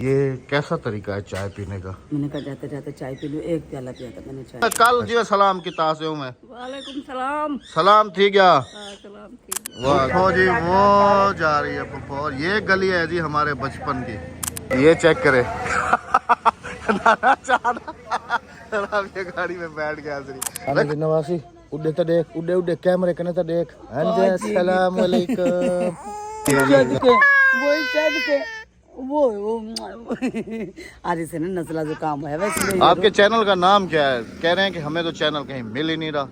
ये कैसा तरीका है चाय पीने का? मैंने कहा जाते जाते चाय पी लूं, एक प्याला पिया था मैंने चाय। कल जी सलाम की तासे हूँ मैं। वालेकुम सलाम। सलाम थी क्या? सलाम ठीक है। वाह जी, वो जा रही है पप्पा। और ये गली है जी हमारे बचपन की। ये चेक करे ये गाड़ी में बैठ गया नवासी। उड़े तो देख, उड़े उड़े कैमरे कने तो देख। अस्सलाम वालेकुम। वो आज से ना नस्ला जो काम है वैसे। आपके चैनल का नाम क्या है? कह रहे हैं कि हमें तो चैनल कहीं मिल ही नहीं रहा।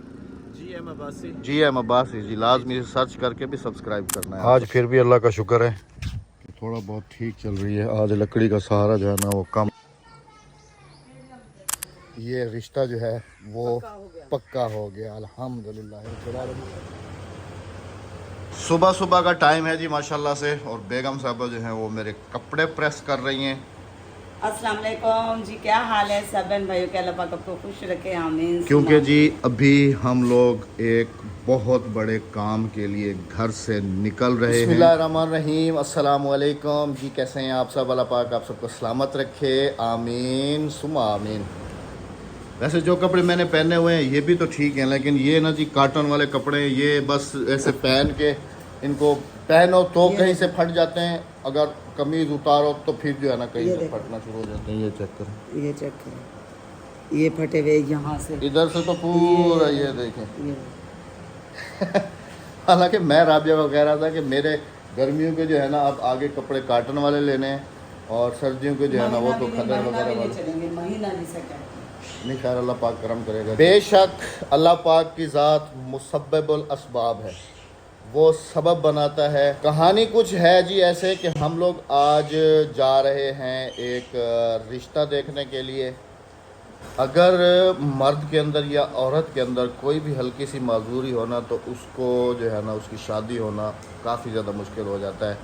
जी एम अब्बासी जी, लाजमी सर्च करके भी सब्सक्राइब करना है। आज फिर भी अल्लाह का शुक्र है कि थोड़ा बहुत ठीक चल रही है। आज लकड़ी का सहारा जो है ना वो कम। ये रिश्ता जो है वो पक्का हो गया अल्हम्दुलिल्लाह। सुबह सुबह का टाइम है जी माशाल्लाह से। और बेगम साहबा जो हैं वो मेरे कपड़े प्रेस कर रही हैं। अस्सलाम वालेकुम जी, क्या हाल है सब बहन भाइयों के? अल्लाह पाक आपको खुश रखे, आमीन। क्योंकि जी अभी हम लोग एक बहुत बड़े काम के लिए घर से निकल रहे हैं। बिस्मिल्लाहिर्रहमानिर्रहीम, अस्सलाम वालेकुम जी। कैसे हैं आप सब? अल्लाह पाक आप सबको सलामत रखे, आमीन सुमा आमीन। वैसे जो कपड़े मैंने पहने हुए हैं ये भी तो ठीक हैं, लेकिन ये ना जी कॉटन वाले कपड़े, ये बस ऐसे पहन के इनको पहनो तो कहीं से फट जाते हैं, अगर कमीज उतारो तो फिर जो है ना कहीं से फटना शुरू हो जाते हैं। ये चेक करें, ये चेक करें, ये फटे हुए यहाँ से, इधर से तो पूरा ये देखें। हालांकि मैं राबिया को कह रहा था कि मेरे गर्मियों के जो है ना अब आगे कपड़े कॉटन वाले लेने हैं, और सर्दियों के जो है ना वो तो खदर वगैरह वाले। महीना नहीं सकता नहीं, खैर अल्लाह पाक करम करेगा। बेशक अल्लाह पाक की ज़ात मुसब्बिबुल असबाब है, वो सबब बनाता है। कहानी कुछ है जी ऐसे कि हम लोग आज जा रहे हैं एक रिश्ता देखने के लिए। अगर मर्द के अंदर या औरत के अंदर कोई भी हल्की सी माजूरी होना तो उसको जो है ना उसकी शादी होना काफ़ी ज़्यादा मुश्किल हो जाता है।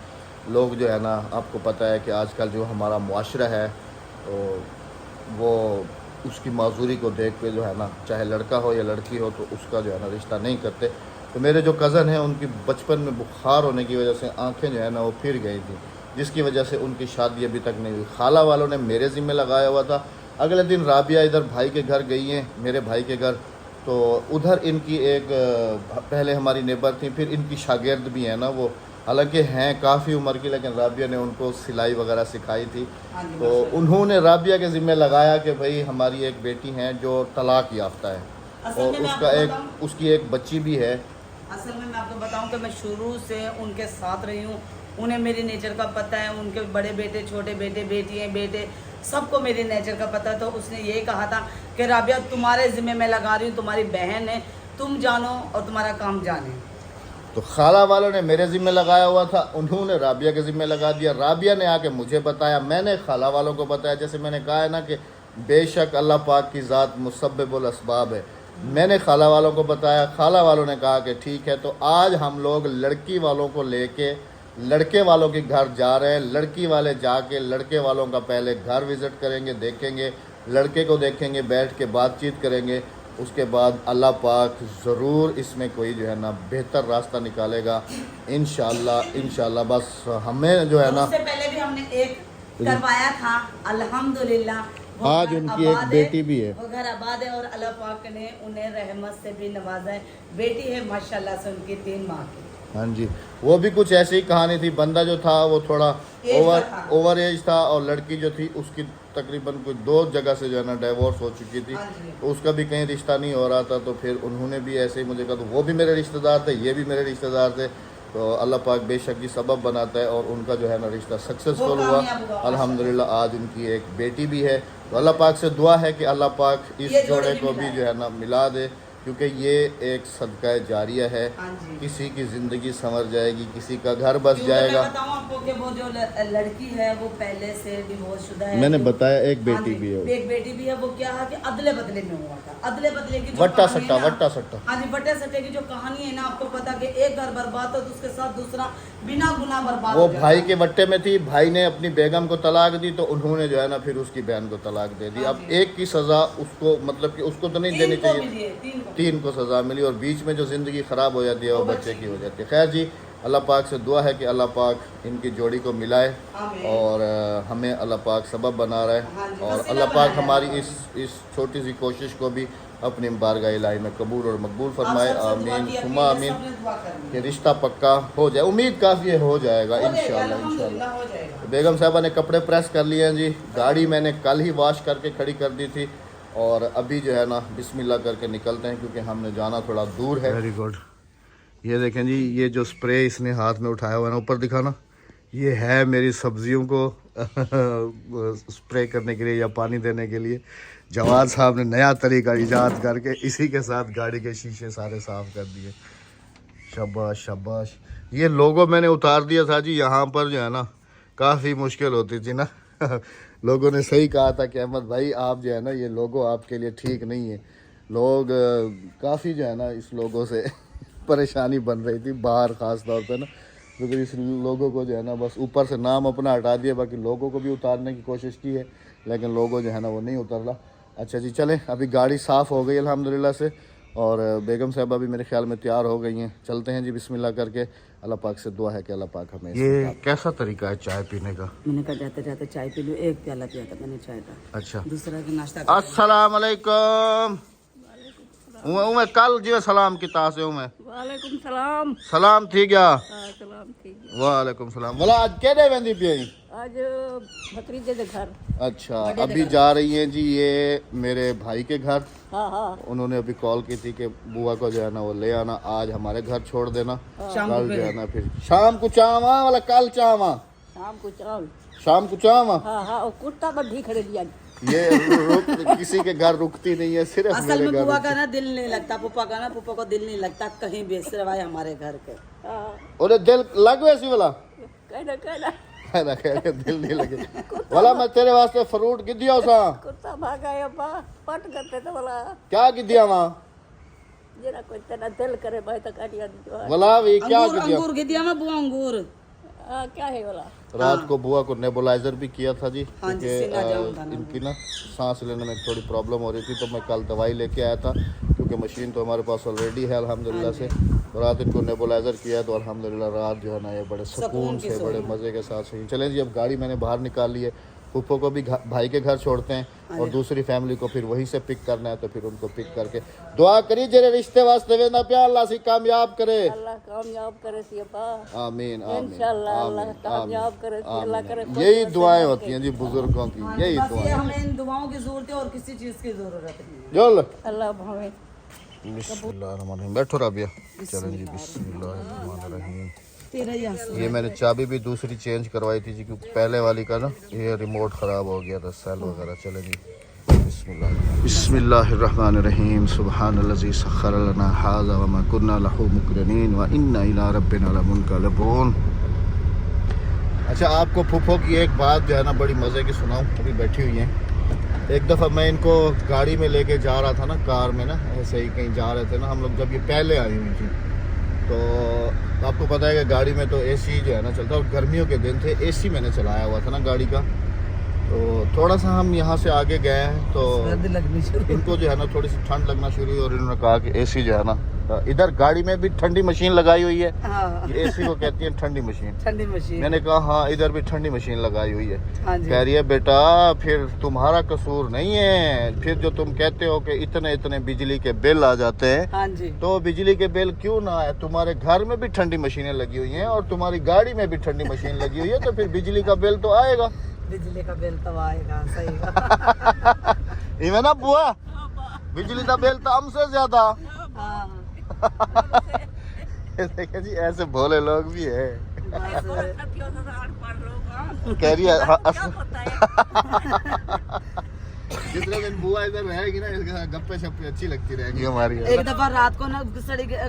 लोग जो है ना, आपको पता है कि आजकल जो हमारा मुआशरा है तो वो उसकी माजूरी को देख के जो है ना, चाहे लड़का हो या लड़की हो, तो उसका जो है ना रिश्ता नहीं करते। तो मेरे जो कज़न हैं उनकी बचपन में बुखार होने की वजह से आंखें जो है ना वो फिर गई थी, जिसकी वजह से उनकी शादी अभी तक नहीं हुई। खाला वालों ने मेरे ज़िम्मे लगाया हुआ था। अगले दिन राबिया इधर भाई के घर गई हैं, मेरे भाई के घर, तो उधर इनकी एक पहले हमारी नेबर थी, फिर इनकी शागिर्द भी हैं ना वो, हालांकि हैं काफ़ी उम्र की, लेकिन राबिया ने उनको सिलाई वगैरह सिखाई थी। तो उन्होंने राबिया के ज़िम्मे लगाया कि भाई हमारी एक बेटी है जो तलाक याफ्ता है, और उसकी एक बच्ची भी है। असल में मैं आपको बताऊं कि मैं शुरू से उनके साथ रही हूँ, उन्हें मेरी नेचर का पता है, उनके बड़े बेटे, छोटे बेटे, बेटियाँ, बेटे, सबको मेरी नेचर का पता है। तो उसने यही कहा था कि राबिया तुम्हारे ज़िम्मे मैं लगा रही हूँ, तुम्हारी बहन है, तुम जानो और तुम्हारा काम जाने। तो खाला वालों ने मेरे ज़िम्मे लगाया हुआ था, उन्होंने राबिया के ज़िम्मे लगा दिया। राबिया ने आके मुझे बताया, मैंने खाला वालों को बताया। जैसे मैंने कहा है ना कि बेशक अल्लाह पाक की ज़ात मुसब्बिबुल असबाब है। मैंने खाला वालों को बताया, खाला वालों ने कहा कि ठीक है। तो आज हम लोग लड़की वालों को लेके लड़के वालों के घर जा रहे हैं। लड़की वाले जाके लड़के वालों का पहले घर विज़िट करेंगे, देखेंगे, लड़के को देखेंगे, बैठ के बातचीत करेंगे। उसके बाद अल्लाह पाक ज़रूर इसमें कोई जो है ना बेहतर रास्ता निकालेगा इंशाल्लाह। बस हमें जो है ना, उससे पहले भी हमने एक करवाया था अल्हम्दुलिल्लाह। आज उनकी एक बेटी भी है, वो घर आबाद है, और अल्लाह पाक ने उन्हें रहमत से भी नवाजा है। बेटी है माशाल्लाह से उनकी 3 माह की। हाँ जी, वो भी कुछ ऐसी ही कहानी थी। बंदा जो था वो थोड़ा ओवर एज था, और लड़की जो थी उसकी तकरीबन कुछ 2 जगह से जो है ना डिवोर्स हो चुकी थी, तो उसका भी कहीं रिश्ता नहीं हो रहा था। तो फिर उन्होंने भी ऐसे ही मुझे कहा, तो वो भी मेरे रिश्तेदार थे, ये भी मेरे रिश्तेदार थे। तो अल्लाह पाक बेशक ही सबब बनाता है, और उनका जो है ना रिश्ता सक्सेसफुल हुआ अल्हम्दुलिल्लाह। आज उनकी एक बेटी भी है। तो अल्लाह पाक से दुआ है कि अल्लाह पाक इस जोड़े को भी जो है ना मिला दे, क्योंकि ये एक सदका जारिया है। किसी की ज़िंदगी संवर जाएगी, किसी का घर बस जाएगा। मैं बताऊं आपको कि वो जो लड़की है वो पहले से डिवोर्स शुदा है। मैंने बताया एक बेटी भी है, एक बेटी भी है। वो क्या है कि अदले बदले में हुआ था, अदले बदले की वट्टा सट्टा। हाँ जी, वट्टे सट्टे की जो कहानी है ना, आपको पता कि एक घर बर्बाद हो तो उसके साथ दूसरा बिना गुनाह बर्बाद। वो भाई के वट्टे में थी, भाई ने अपनी बेगम को तलाक दी, तो उन्होंने जो है ना फिर उसकी बहन को तलाक दे दी। अब एक की सज़ा उसको, मतलब कि उसको तो नहीं देनी चाहिए, 3 को सज़ा मिली, और बीच में जो ज़िंदगी ख़राब हो जाती है वो बच्चे की हो जाती है। खैर जी, अल्लाह पाक से दुआ है कि अल्लाह पाक इनकी जोड़ी को मिलाए आमीन। और हमें अल्लाह पाक सबब बना रहा हाँ है जी, और वसीला अल्लाह पाक बनाया। हमारी इस छोटी सी कोशिश को भी अपनी बारगाह इलाही में कबूल और मकबूल फरमाए। आप सबसे दुआ आमीन की सुमा अपील है, आमीन सबने दुआ करनी कि है। रिश्ता पक्का हो जाए। उम्मीद काफ़ी है हो जाएगा हो जाएगा, इंशाल्लाह अल्हम्दुलिल्लाह इंशाल्लाह। हो जाएगा। बेगम साहबा ने कपड़े प्रेस कर लिए हैं जी। गाड़ी मैंने कल ही वॉश करके खड़ी कर दी थी और अभी जो है ना बिस्मिल्लाह करके निकलते हैं क्योंकि हमने जाना थोड़ा दूर है। Very good. ये देखें जी, ये जो स्प्रे इसने हाथ में उठाया हुआ है ना, ऊपर दिखाना, ये है मेरी सब्जियों को स्प्रे करने के लिए या पानी देने के लिए। जवाद साहब ने नया तरीका ईजाद करके इसी के साथ गाड़ी के शीशे सारे साफ़ कर दिए। शाबाश शाबाश। ये लोगो मैंने उतार दिया था जी। यहाँ पर जो है ना काफ़ी मुश्किल होती थी ना लोगों ने सही कहा था कि अहमद भाई आप जो है ना ये लोगो आपके लिए ठीक नहीं है। लोग काफ़ी जो है ना इस लोगों से परेशानी बन रही थी बाहर ख़ास तौर पे ना, क्योंकि इस लोगों को जो है ना बस ऊपर से नाम अपना हटा दिया, बाकी लोगों को भी उतारने की कोशिश की है लेकिन लोगों जो है ना वो नहीं उतर रहा। अच्छा जी चलें, अभी गाड़ी साफ़ हो गई अल्हम्दुलिल्लाह से और बेगम साहबा भी मेरे ख्याल में तैयार हो गई हैं। चलते हैं जी बिस्मिल्लाह करके। अल्लाह पाक से दुआ है कि अल्लाह पाक हमें। ये कैसा तरीका है चाय पीने का? मैंने कहा जाते जाते चाय पी लूँ, एक प्याला पिया था मैंने चाय का। अच्छा, दूसरा का नाश्ता अस्सलाम वालेकुम। मैं कल जो सलाम की तासे हूँ मैं। वालेकुम सलाम। सलाम थी क्या? सलाम ठीक है। वालेकुम सलाम। बोला आज क्या दे वेंदी पियाई? आज भतीजे के घर। अच्छा, अभी जा रही हैं जी ये मेरे भाई के घर। हाँ हाँ। उन्होंने अभी कॉल की थी कि बुआ को जो है ना वो ले आना, आज हमारे घर छोड़ देना, कल जो है ना फिर शाम को चावा वाला कल चावा शाम को चावल। शाम को चावा। हाँ हाँ, और कुत्ता पर भी खड़े दिया। ये किसी के घर रुकती नहीं है, सिर्फ असल मेरे में घर बुआ का ना दिल नहीं लगता, पुप्पा का ना पुप्पा को दिल नहीं लगता कहीं भी सिवाय हमारे घर के। और दिल लग वैसी वाला कहना कहना कहना दिल नहीं लगे वाला। मैं तेरे वास्ते फ्रूट की दिया उसा कुत्ता भागा है अब्बा, पट करते तो बोला क्या की दिया वहाँ जरा कोई तेरा दिल करे भाई तो काटिया दी वाला भी क्या की दिया? अंगूर के दिया मैं बुआ अंगूर। क्या है वाला? रात को बुआ को नेबुलाइजर भी किया था जी हाँ जी, क्योंकि सीना जाम था ना। इनकी ना सांस लेने में थोड़ी प्रॉब्लम हो रही थी, तो मैं कल दवाई लेके आया था क्योंकि मशीन तो हमारे पास ऑलरेडी है अल्हम्दुलिल्लाह से। तो रात इनको नेबुलाइजर किया तो अल्हम्दुलिल्लाह रात जो है ना ये बड़े सुकून से बड़े मज़े के साथ सही। चलें जी, अब गाड़ी मैंने बाहर निकाल ली है। फूफो को भी भाई के घर छोड़ते हैं और दूसरी फैमिली को फिर वहीं से पिक करना है, तो फिर उनको पिक करके दुआ करी जरे रिश्ते वास्ते वेंदा प्यार अल्लाह से कामयाब करे। अल्लाह कामयाब करे सी अब्बा। आमीन आमीन इंशाल्लाह अल्लाह कामयाब करे सी, अल्लाह करे। यही दुआएं होती हैं जी बुजुर्गों की, यही बस ये दुआएं। हमें इन दुआओं की जरूरत है और किसी चीज की जरूरत नहीं। चल अल्लाह भावे। बिस्मिल्लाहिर्रहमानिर्रहीम। बैठो राबिया। चलें जी बिस्मिल्लाहिर्रहमानिर्रहीम। तेरा ही आंसू। ये मैंने चाबी भी दूसरी चेंज करवाई थी जी क्योंकि पहले वाली का ना ये रिमोट ख़राब हो गया था, सेल वगैरह। चले जी बिस्मिल्लाहिर्रहमानिर्रहीम। सुब्हानल्लज़ी सख्खर लना हाज़ा व मा कुन्ना लहू मुक़रिनीन व इन्ना इला रब्बिना लमुनक़लिबून। अच्छा, आपको फूफो की एक बात जो है ना बड़ी मज़े की सुनाऊँ। अभी बैठी हुई हैं। एक दफ़ा मैं इनको गाड़ी में लेके जा रहा था ना, कार में ना, ऐसे ही कहीं जा रहे थे ना हम लोग, जब ये पहले आई हुई थी। तो आपको पता है कि गाड़ी में तो एसी जो है ना चलता है और गर्मियों के दिन थे, एसी मैंने चलाया हुआ था ना गाड़ी का। तो थोड़ा सा हम यहाँ से आगे गए हैं तो इनको जो है ना थोड़ी सी ठंड लगना शुरू हुई और इन्होंने कहा कि एसी जो है ना, इधर गाड़ी में भी ठंडी मशीन लगाई हुई है। हाँ। ये एसी को कहती है ठंडी मशीन। ठंडी मशीन। मैंने कहा हाँ इधर भी ठंडी मशीन लगाई हुई है। हाँ जी। कह रही है बेटा फिर तुम्हारा कसूर नहीं है, फिर जो तुम कहते हो कि इतने इतने बिजली के बिल आ जाते हैं, हाँ जी। तो बिजली के बिल क्यों ना आए, तुम्हारे घर में भी ठंडी मशीनें लगी हुई हैं और तुम्हारी गाड़ी में भी ठंडी मशीन लगी हुई है, तो फिर बिजली का बिल तो आएगा। बिजली का बिल तो आएगा, सही। इवें ना बुआ, बिजली का बिल तो हमसे ज्यादा। हाँ। देखिए जी ऐसे भोले लोग भी है। बस। कह रही है जितने दिन बुआ इधर रहेगी ना इसके गप्पे शप्पे अच्छी लगती रहेगी हमारी। एक दफा रात को ना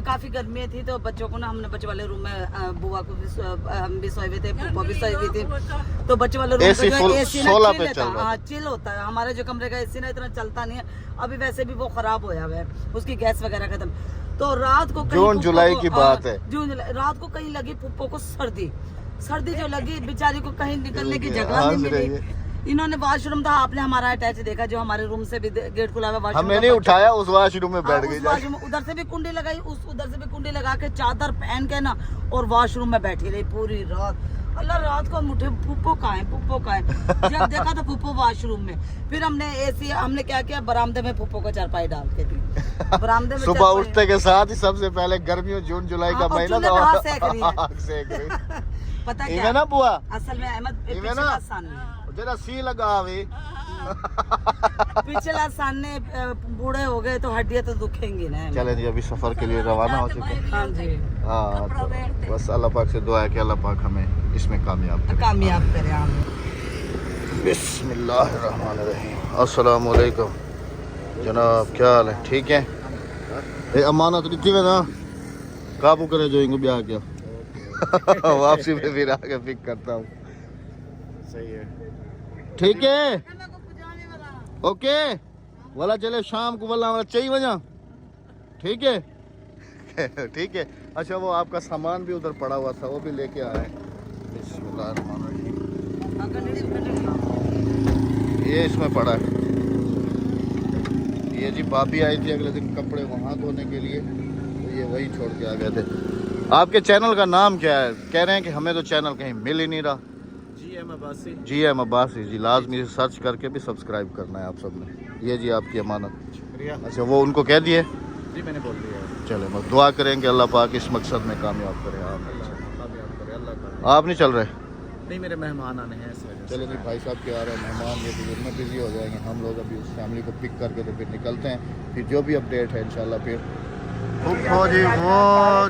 काफी गर्मी थी तो बच्चों को ना हमने बच्चे वाले रूम में, बुआ को भी हम भी सोए हुए थे, पुप्पा भी सोई हुई थी, तो बच्चे वाले रूम एसी में एसी ना 16 चिल पे होता चल रहा है। चिल होता है। हमारे जो कमरे का एसी ना इतना चलता नहीं है, अभी वैसे भी वो खराब होया हुआ है, उसकी गैस वगैरह खत्म। तो रात को जून जुलाई की बात है, जून जुलाई रात को कहीं लगी पुप्पो को सर्दी जो लगी, बेचारी को कहीं निकलने की जगह हाँ, नहीं मिली। इन्होंने वॉशरूम था, आपने हमारा अटैच देखा जो हमारे रूम से भी गेट खुला हुआ वॉशरूम हमने नहीं उठाया, उस वॉशरूम में बैठ गई जाके। उधर से भी कुंडी लगाई, उधर से भी कुंडी लगा के चादर पहन के ना और वॉशरूम में बैठी रही पूरी रात। अल्लाह रात को मुझे पुप्पो कहाँ है जब देखा तो पुप्पो वॉशरूम में। फिर हमने एसी, हमने क्या किया, बरामदे में पुप्पो को चारपाई डाल के दी बरामदे में। सुबह उठते के साथ ही सबसे पहले गर्मियों जून जुलाई का महीना था, आग सेक रही पता क्या ना बुआ, असल में अहमद ना सान जरा सी लगा अभी पिछला सामने बूढ़े हो गए तो हड्डियां तो दुखेंगी ना। चले जी, अभी सफर के लिए रवाना हो चुके हैं। हाँ जी, हाँ, तो बस अल्लाह पाक से दुआ है कि अल्लाह पाक हमें इसमें कामयाब करे। बिस्मिल्लाहिर्रहमानिर्रहीम। अस्सलाम वालेकुम जनाब, क्या हाल है? ठीक है। ए अमानत रीति में ना काबू करे जो इंगू ब्याह क्या वापसी में फिर आके पिक करता हूँ। सही है, ठीक है, ओके वाला चले शाम को वाला चाहिए वजह, ठीक है ठीक है। अच्छा, वो आपका सामान भी उधर पड़ा हुआ था, वो भी लेके आए। ये इसमें पड़ा है। ये जी भाभी आई थी अगले दिन कपड़े वहाँ धोने के लिए, तो ये वही छोड़ के आ गए थे। आपके चैनल का नाम क्या है? कह रहे हैं कि हमें तो चैनल कहीं मिल ही नहीं रहा। GM अब्बासी जी, लाजमी सर्च करके भी सब्सक्राइब करना है आप सब ने। ये जी आपकी अमानत। शुक्रिया अच्छा, वो उनको कह दिए? जी, मैंने बोल दिया। चले, बस दुआ करेंगे अल्लाह पाक इस मकसद में कामयाब करे। आप नहीं चल रहे? नहीं, मेरे मेहमान आने हैं इस वजह से। चले जी, भाई साहब के आ रहे हैं मेहमान, ये भी उनमें बिजी हो जाएंगे। हम लोग अभी उस फैमिली को पिक करके तो फिर निकलते हैं। फिर जो भी अपडेट है इंशाल्लाह फिर। फुफ्फो जी वो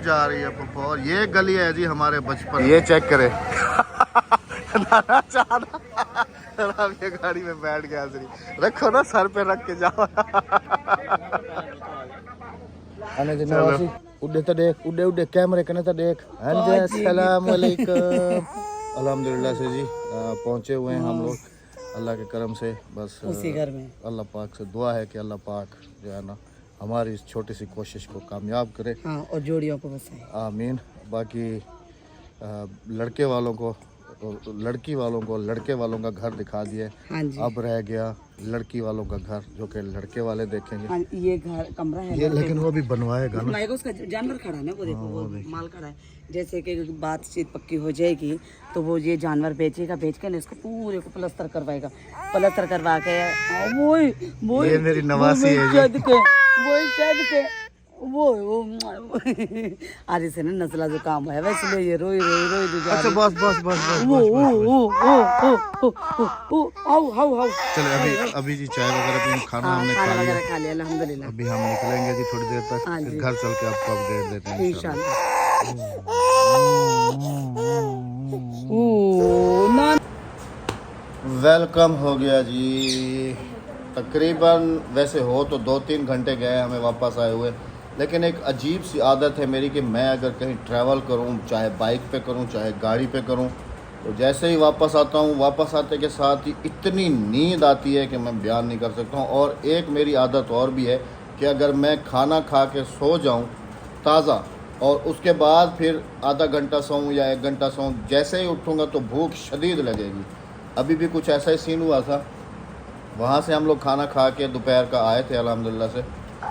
जा रही है फुफ्फो, ये गली है जी हमारे बचपन। ये चेक करे ये गाड़ी में बैठ गया, रखो ना सर पे रख के जाओ। उड़े तो देख, उड़े कैमरे कने तो देख। अस्सलाम वालेकुम। अल्हम्दुलिल्लाह से जी पहुँचे हुए हैं हम लोग अल्लाह के करम से। बस उसी घर में अल्लाह पाक से दुआ है कि अल्लाह पाक जो है ना हमारी इस छोटी सी कोशिश को कामयाब करे। हाँ, और जोड़ियों को बसाए, आमीन। बाकी लड़के वालों को, लड़की वालों को लड़के वालों का घर दिखा दिए। हाँ जी। अब रह गया लड़की वालों का घर, जो कि लड़के वाले देखेंगे। हाँ, ये घर कमरा है ये लेकिन वो भी बनवाएगा ना, उसका जानवर खड़ा है ना, वो देखो, वो माल खड़ा है। जैसे कि बातचीत पक्की हो जाएगी तो वो ये जानवर बेचेगा, बेच के ना इसको पूरे को प्लस्तर करवाएगा। प्लस्तर करवा के वो ये मेरी नवासी है जी। वो आरे से ना नजला जो काम है वैसे इसलिए ये रोई अच्छा, बस चले, अभी जी चाय वगैरह पी, खाना हमने खा लिया अल्हम्दुलिल्लाह। अभी हम निकलेंगे जी थोड़ी देर तक, हाँ फिर जी। घर चल के आपको अपडेट देते हैं इंशाल्लाह। वेलकम हो गया जी। तकरीबन वैसे हो तो 2-3 घंटे गए हमें वापस आए हुए, लेकिन एक अजीब सी आदत है मेरी कि मैं अगर कहीं ट्रैवल करूं, चाहे बाइक पे करूं चाहे गाड़ी पे करूं, तो जैसे ही वापस आता हूं, वापस आते के साथ ही इतनी नींद आती है कि मैं बयान नहीं कर सकता हूं। और एक मेरी आदत और भी है कि अगर मैं खाना खा के सो जाऊं ताज़ा और उसके बाद फिर आधा घंटा सोऊं या 1 घंटा सोऊं, जैसे ही उठूँगा तो भूख शदीद लगेगी। अभी भी कुछ ऐसा ही सीन हुआ था। वहाँ से हम लोग खाना खा के दोपहर का आए थे अल्हम्दुलिल्लाह से,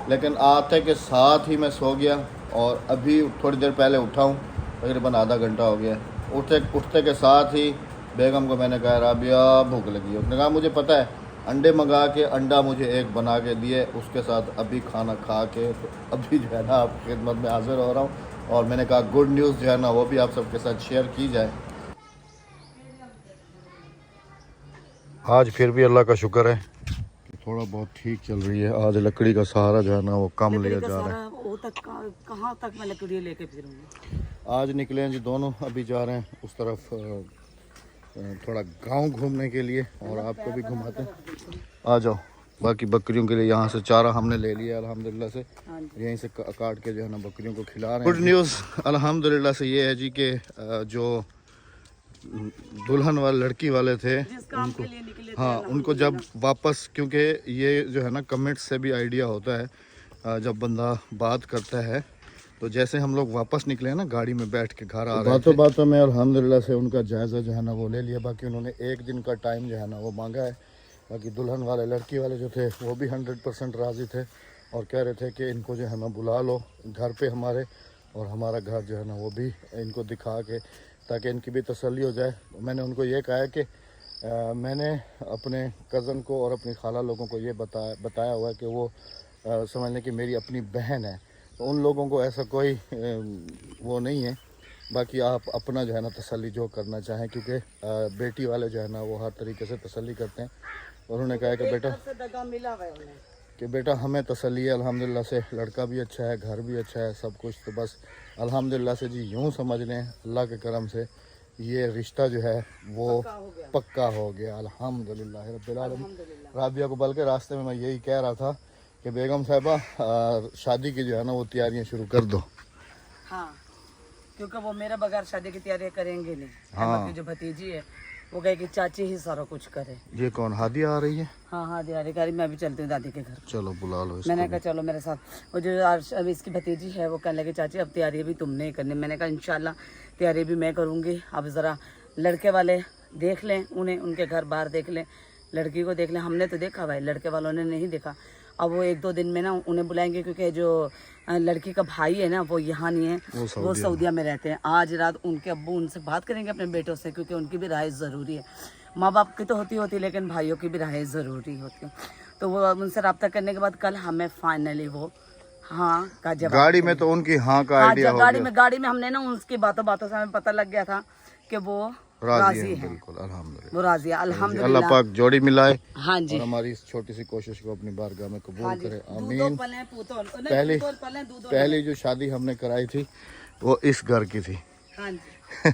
लेकिन आते के साथ ही मैं सो गया और अभी थोड़ी देर पहले उठा हूँ, तकरीबन आधा घंटा हो गया। उठते के साथ ही बेगम को मैंने कहा राबिया भूख लगी है। उसने कहा मुझे पता है, अंडे मंगा के अंडा मुझे एक बना के दिए, उसके साथ अभी खाना खा के तो अभी जो है ना आपकी खिदमत में हाजिर हो रहा हूँ। और मैंने कहा गुड न्यूज़ जो है ना वो भी आप सबके साथ शेयर की जाए। आज फिर भी अल्लाह का शुक्र है कि थोड़ा बहुत ठीक चल रही है। आज लकड़ी का सहारा जो है ना वो कम लिया जा रहा है। वो तक कहाँ तक मैं लकड़ी लेके फिरूंगी। आज निकले हैं जी दोनों, अभी जा रहे हैं उस तरफ थोड़ा गांव घूमने के लिए और आपको भी घुमाते हैं। आ जाओ। बाकी बकरियों के लिए यहाँ से चारा हमने ले लिया अल्हम्दुलिल्लाह से, यहीं से काट के जो है ना बकरियों को खिला रहे हैं। गुड न्यूज़ अल्हम्दुलिल्लाह से ये है जी कि जो दुल्हन वाले लड़की वाले थे उनको, हाँ उनको जब वापस, क्योंकि ये जो है ना कमेंट से भी आइडिया होता है, जब बंदा बात करता है तो जैसे हम लोग वापस निकले हैं ना गाड़ी में बैठ के घर आ रहे थे, बातों में अल्हम्दुलिल्लाह से उनका जायज़ा जो है ना वो ले लिया। बाकी उन्होंने एक दिन का टाइम जो है ना वो मांगा है। बाकी दुल्हन वाले लड़की वाले जो थे वो भी 100% राज़ी थे और कह रहे थे कि इनको जो है ना बुला लो घर पे हमारे, और हमारा घर जो है ना वो भी इनको दिखा के, ताकि इनकी भी तसल्ली हो जाए। मैंने उनको ये कहा है कि मैंने अपने कज़न को और अपनी खाला लोगों को ये बताया हुआ है कि वो समझ लें कि मेरी अपनी बहन है, तो उन लोगों को ऐसा कोई वो नहीं है। बाकी आप अपना जो है ना तसल्ली जो करना चाहें, क्योंकि बेटी वाले जो है ना वो हर तरीके से तसल्ली करते हैं। उन्होंने कहा कि बेटा हमें तसल्ली है अल्हम्दुलिल्लाह से, लड़का भी अच्छा है, घर भी अच्छा है, सब कुछ। तो बस अल्हम्दुलिल्लाह से जी यूँ समझ लें अल्लाह के करम से ये रिश्ता जो है वो पक्का हो गया अल्हम्दुलिल्लाह रब्बिल आलमीन। राबिया को बल्कि रास्ते में मैं यही कह रहा था कि बेगम साहिबा शादी की जो है ना वो तैयारियां शुरू कर दो। हाँ, क्योंकि वो मेरे बगैर शादी की तैयारियां करेंगे नहीं। हाँ। अहमद की जो भतीजी है वो कहे कि चाची ही सारा कुछ करे। ये कौन हादिया आ रही है? हाँ हाँ दियारी कारी, मैं भी चलती हूँ दादी के घर। चलो बुला लो इसको। मैंने कहा चलो मेरे साथ। वो जो अब इसकी भतीजी है वो कहने लगी चाची अब तैयारी भी तुमने ही करनी। मैंने कहा इंशाल्लाह तैयारी भी मैं करूँगी। अब ज़रा लड़के वाले देख लें, उन्हें उनके घर बाहर देख लें, लड़की को देख लें। हमने तो देखा भाई, लड़के वालों ने नहीं देखा। अब वो 1-2 दिन में ना उन्हें बुलाएंगे, क्योंकि जो लड़की का भाई है ना वो यहाँ नहीं है, वो सऊदीया में रहते हैं। आज रात उनके अब्बू उनसे बात करेंगे अपने बेटों से, क्योंकि उनकी भी राय ज़रूरी है। माँ बाप की तो होती लेकिन भाइयों की भी राय ज़रूरी होती है। तो वो उनसे रब्ता करने के बाद कल हमें फाइनली वो हाँ का जवाब। गाड़ी में तो उनकी हाँ का आइडिया हो गया। गाड़ी में हमने ना उसकी बातों से हमें पता लग गया था कि वो राजी है। बिल्कुल अल्हम्दुलिल्लाह, वो राजी है अल्हम्दुलिल्लाह। अल्लाह पाक जोड़ी मिलाए। हाँ जी, और हमारी इस छोटी सी कोशिश को अपनी बारगाह में कबूल करे, आमीन। पहली जो शादी हमने कराई थी वो इस घर की थी। हाँ जी।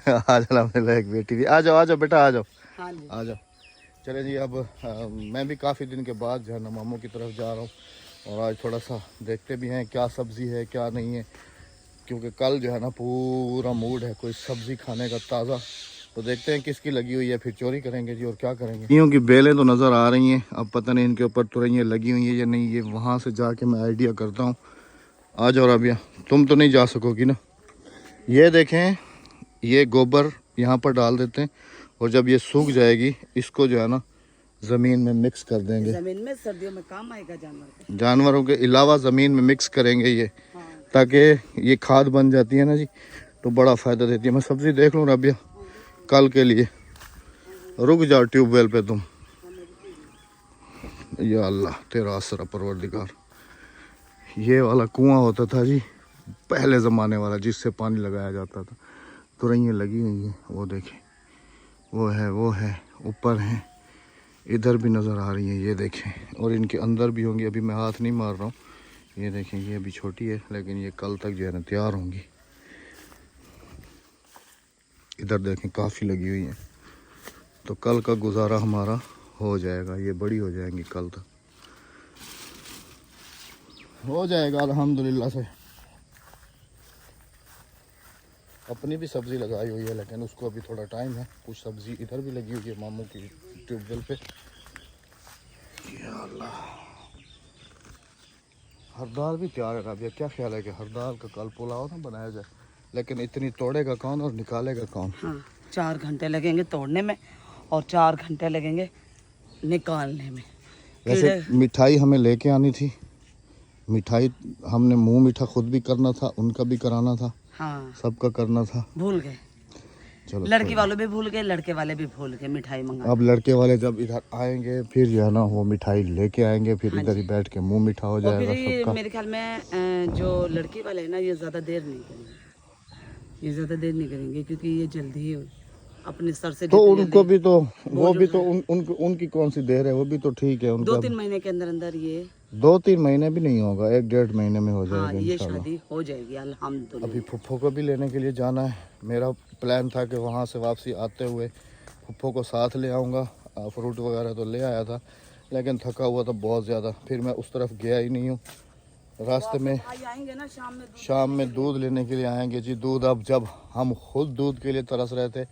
आज अल्हम्दुलिल्लाह एक बेटी थी। आ जाओ बेटा आ जाओ। हाँ जी आ जाओ। चले जी, अब मैं भी काफ़ी दिन के बाद जो है ना मामू की तरफ जा रहा हूँ, और आज थोड़ा सा देखते भी हैं क्या सब्ज़ी है क्या नहीं है, क्योंकि कल जो है ना पूरा मूड है कोई सब्ज़ी खाने का ताज़ा। तो देखते हैं किसकी लगी हुई है, फिर चोरी करेंगे जी और क्या करेंगे। क्योंकि बेलें तो नज़र आ रही हैं, अब पता नहीं इनके ऊपर तुरैयाँ लगी हुई हैं या नहीं। ये वहाँ से जाके मैं आइडिया करता हूँ। आ जाओ राबिया, तुम तो नहीं जा सकोगी ना। ये देखें, ये गोबर यहाँ पर डाल देते हैं, और जब ये सूख जाएगी इसको जो है ना ज़मीन में मिक्स कर देंगे। ज़मीन में सर्दियों में काम आएगा जानवरों के अलावा ज़मीन में मिक्स करेंगे ये। हाँ। ताकि ये खाद बन जाती है ना जी, तो बड़ा फ़ायदा देती है। मैं सब्ज़ी देख लूँ राबिया कल के लिए। रुक जाओ ट्यूबवेल पे तुम। या अल्लाह तेरा आसरा परवरदिगार। ये वाला कुआं होता था जी पहले ज़माने वाला, जिससे पानी लगाया जाता था। तुरैयाँ लगी हुई हैं, वो देखें, वो है ऊपर हैं, इधर भी नज़र आ रही हैं, ये देखें, और इनके अंदर भी होंगी। अभी मैं हाथ नहीं मार रहा हूँ। ये देखें, ये अभी छोटी है लेकिन ये कल तक जो है ना तैयार होंगी। इधर देखें काफ़ी लगी हुई हैं, तो कल का गुजारा हमारा हो जाएगा। ये बड़ी हो जाएंगी, कल तक हो जाएगा अल्हम्दुलिल्लाह से। अपनी भी सब्ज़ी लगाई हुई है लेकिन उसको अभी थोड़ा टाइम है। कुछ सब्ज़ी इधर भी लगी हुई है मामू की ट्यूबवेल पे। या अल्लाह, हर दाल भी तैयार है राबिया। क्या ख्याल है कि हर दाल का कल पुलाव ना बनाया जाए, लेकिन इतनी तोड़ेगा कौन और निकालेगा कौन? हाँ, 4 घंटे लगेंगे तोड़ने में और 4 घंटे लगेंगे निकालने में। वैसे मिठाई हमें लेके आनी थी, मिठाई हमने मुंह मीठा खुद भी करना था, उनका भी कराना था। हाँ, सबका करना था, भूल गए। चलो, लड़की वालों भी भूल गए, लड़के वाले भी भूल गए मिठाई मंगा। अब लड़के वाले जब इधर आएंगे फिर जो है ना वो मिठाई लेके आएंगे, फिर इधर ही बैठ के मुंह मीठा हो जाएगा सबका। मेरे ख्याल में जो लड़की वाले है ना ये ज़्यादा देर नहीं करेंगे, क्योंकि ये जल्दी ही अपने सर से। तो उनको भी तो वो भी तो उनकी कौन सी देर है, वो भी तो ठीक है। 2-3 महीने के अंदर ये 2-3 महीने भी नहीं होगा, 1-1.5 महीने में हो जाएगा। हाँ, ये शादी हो जाएगी अल्हम्दुलिल्लाह। अभी फुफ्फो को भी लेने के लिए जाना है। मेरा प्लान था कि वहाँ से वापसी आते हुए फुफ्फो को साथ ले आऊँगा। फ्रूट वगैरह तो ले आया था लेकिन थका हुआ था बहुत ज़्यादा, फिर मैं उस तरफ गया ही नहीं हूँ। रास्ते में भाई आएंगे ना शाम में शाम में दूध लेने के लिए आएंगे जी। दूध अब जब हम खुद दूध के लिए तरस रहे थे,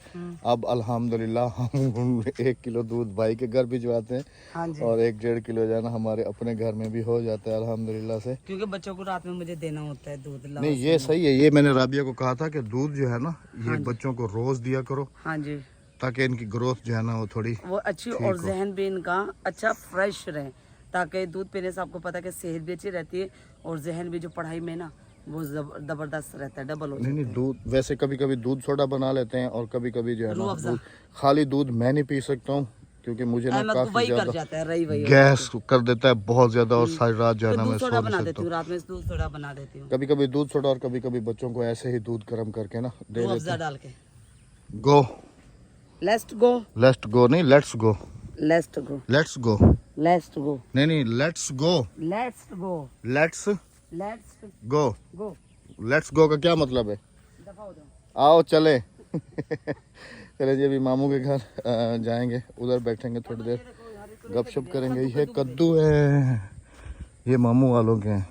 अब अल्हम्दुलिल्लाह हम 1 किलो दूध भाई के घर भिजवाते हैं हाँ जी, और 1-1.5 किलो जो है ना हमारे अपने घर में भी हो जाता है अल्हम्दुलिल्लाह से। क्योंकि बच्चों को रात में मुझे देना होता है दूध। नहीं ये सही है, ये मैंने राबिया को कहा था कि दूध जो है ना ये बच्चों को रोज दिया करो हाँ जी, ताकि इनकी ग्रोथ जो है ना वो थोड़ी वो अच्छी और जहन भी इनका अच्छा फ्रेश रहे, ताकि दूध पीने से आपको पता है कि सेहत भी अच्छी रहती है और जहन भी जो पढ़ाई में ना वो जबरदस्त रहता है, डबल हो नहीं जाता है। दूध वैसे कभी कभी दूध सोडा बना लेते हैं और कभी कभी जो है रूह ना अफ़ज़ा। दूध खाली दूध मैं नहीं पी सकता हूँ क्योंकि मुझे ना अहमद को काफी वही कर ज्यादा जाता है, रही वही गैस कर देता है बहुत ज्यादा और सारी रात जो है ना दूध मैं सोडा सो नहीं बना सकता देती हूँ, रात में दूध सोडा बना देती हूँ, कभी कभी दूध सोडा और कभी कभी बच्चों को ऐसे ही दूध गर्म करके ना दे रूह देते अफ़ज़ा डाल के। हैं। गो लेट्स गो, लेट्स गो नहीं let's go, let's go, let's go let's go, नहीं let's go, let's go, let's let's go. Go. Let's go का क्या मतलब है? दफा हो जाओ। आओ चले चले जी अभी मामू के घर जाएंगे, उधर बैठेंगे थोड़ी देर गपशप करेंगे। ये कद्दू है, ये मामू वालों के हैं,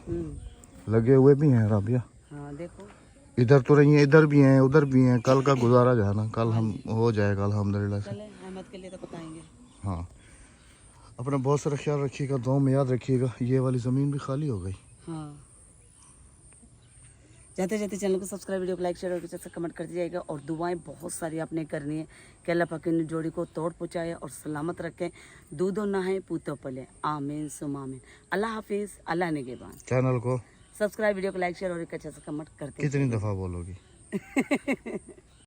लगे हुए भी हैं राबिया। हाँ देखो, इधर तो नहीं है, इधर भी हैं उधर भी हैं। कल का गुजारा जाना, कल हम हो जाएगा अल्हम्दुलिल्लाह से। चले अहमद के लिए तो बताएंगे। हाँ अपना बहुत सारा ख्याल रखिएगा, दुआ में याद रखिएगा। ये वाली ज़मीन भी खाली हो गई। हाँ जाते जाते चैनल को सब्सक्राइब, वीडियो को लाइक शेयर और कुछ ऐसा कमेंट कर दीजिएगा और दुआएं बहुत सारी आपने करनी है कि अल्लाह पाक इन जोड़ी को तोड़ पहुँचाए और सलामत रखें, दूधो नहाए पूतो पले, आमीन सुम आमीन। अल्लाह हाफिज़, अल्लाह निगहबान। चैनल को सब्सक्राइब, वीडियो को लाइक शेयर और एक अच्छा सा कमेंट करते कितनी दफ़ा बोलोगी?